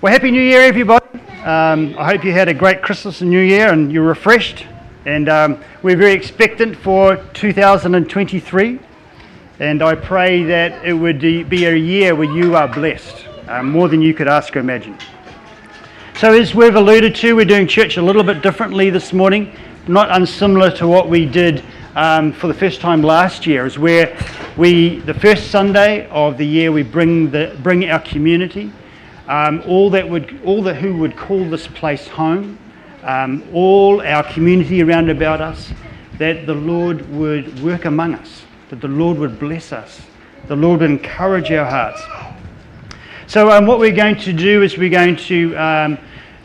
Well, Happy New Year, everybody. I hope you had a great Christmas and New Year and you're refreshed. And we're very expectant for 2023. And I pray that it would be a year where you are blessed, more than you could ask or imagine. So as we've alluded to, we're doing church a little bit differently this morning, not unsimilar to what we did for the first time last year, is where the first Sunday of the year, we bring our community, all who would call this place home, all our community around about us, that the Lord would work among us, that the Lord would bless us, the Lord would encourage our hearts. So what we're going to do is we're going to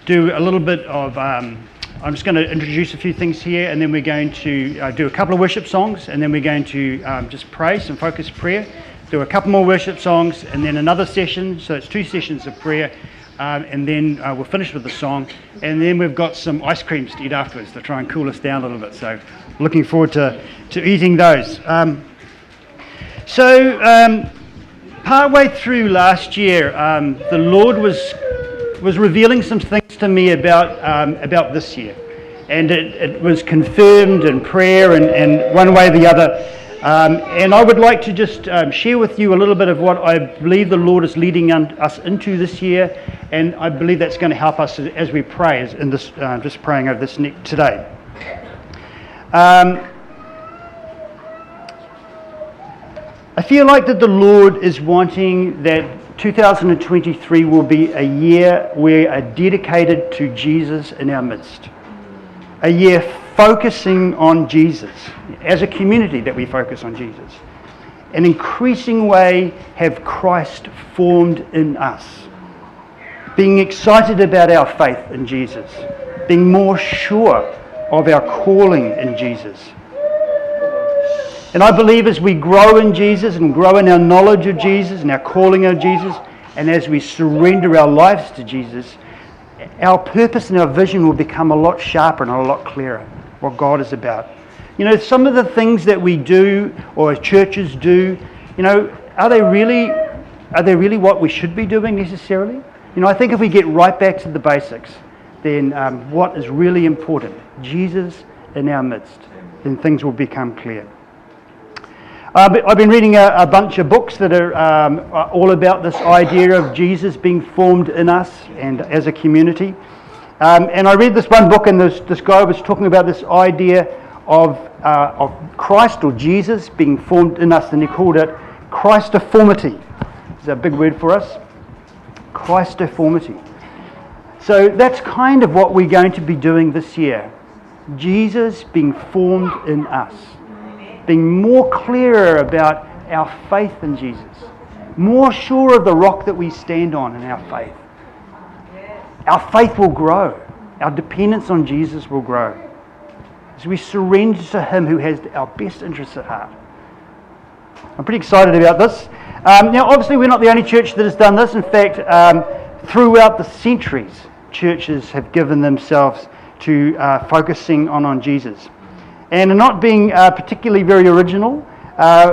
do a little bit of, I'm just going to introduce a few things here, and then we're going to do a couple of worship songs, and then we're going to just pray, some focused prayer, do a couple more worship songs, and then another session, so it's 2 sessions of prayer, and then we'll finish with the song, and then we've got some ice creams to eat afterwards to try and cool us down a little bit, so looking forward to eating those. Partway through last year, the Lord was revealing some things to me about this year, and it was confirmed in prayer and one way or the other. And I would like to just share with you a little bit of what I believe the Lord is leading us into this year, and I believe that's going to help us as we pray, in this just praying over this today. I feel like that the Lord is wanting that 2023 will be a year we are dedicated to Jesus in our midst. A year focusing on Jesus, as a community that we focus on Jesus. An increasing way have Christ formed in us. Being excited about our faith in Jesus. Being more sure of our calling in Jesus. And I believe as we grow in Jesus and grow in our knowledge of Jesus and our calling of Jesus, and as we surrender our lives to Jesus, our purpose and our vision will become a lot sharper and a lot clearer, what God is about. You know, some of the things that we do or churches do, you know, are they really what we should be doing necessarily? You know, I think if we get right back to the basics, then what is really important, Jesus in our midst, then things will become clear. I've been reading a bunch of books that are all about this idea of Jesus being formed in us and as a community. And I read this one book, and this guy was talking about this idea of Christ or Jesus being formed in us, and he called it Christoformity. It's a big word for us. Christoformity. So that's kind of what we're going to be doing this year. Jesus being formed in us. Being more clearer about our faith in Jesus. More sure of the rock that we stand on in our faith. Our faith will grow. Our dependence on Jesus will grow. As we surrender to Him who has our best interests at heart. I'm pretty excited about this. Now, obviously, we're not the only church that has done this. In fact, throughout the centuries, churches have given themselves to focusing on Jesus. And not being particularly very original,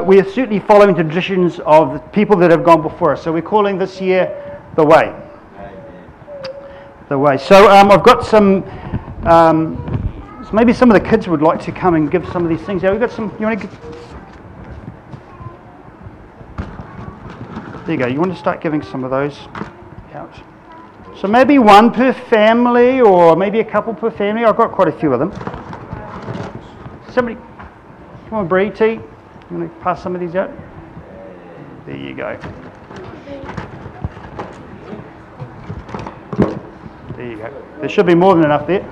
we are certainly following traditions of the people that have gone before us. So we're calling this year The Way. The Way. So I've got some, maybe some of the kids would like to come and give some of these things out. We've got some, you want to give? There you go, you want to start giving some of those out. So maybe one per family, or maybe a couple per family. I've got quite a few of them. Somebody, come on, Bree, T. You want to pass some of these out? There you go. There you go. There should be more than enough there.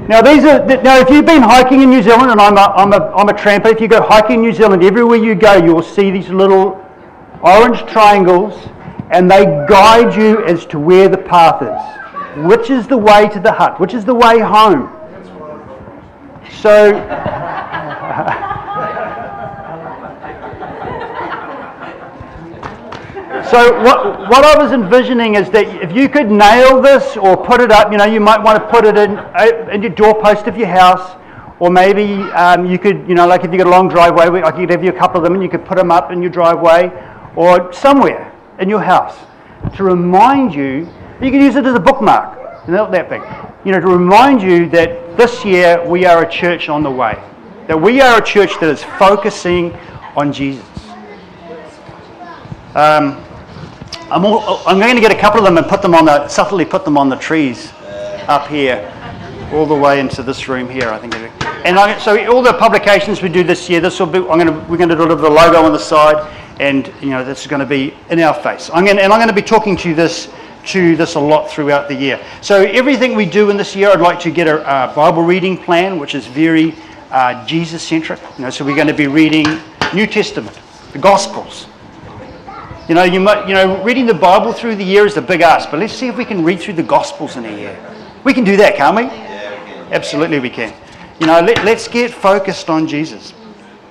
Now if you've been hiking in New Zealand, and I'm a tramper, if you go hiking in New Zealand, everywhere you go, you'll see these little orange triangles, and they guide you as to where the path is. Which is the way to the hut? Which is the way home? So, what I was envisioning is that if you could nail this or put it up, you know, you might want to put it in your doorpost of your house, or maybe you could, you know, like if you got a long driveway, I could give you a couple of them and you could put them up in your driveway or somewhere in your house. to remind you. You can use it as a bookmark, not that big. To remind you that this year we are a church on the way. That we are a church that is focusing on Jesus. I'm going to get a couple of them and subtly put them on the trees up here, all the way into this room here, I think. And so all the publications we do this year, we're going to deliver the logo on the side, and this is going to be in our face. I'm going to be talking to this a lot throughout the year. So everything we do in this year, I'd like to get a Bible reading plan, which is very Jesus-centric. So we're going to be reading New Testament, the Gospels. Reading the Bible through the year is a big ask, but let's see if we can read through the Gospels in a year. We can do that, can't we? Yeah, we can. Absolutely we can. Let's get focused on Jesus.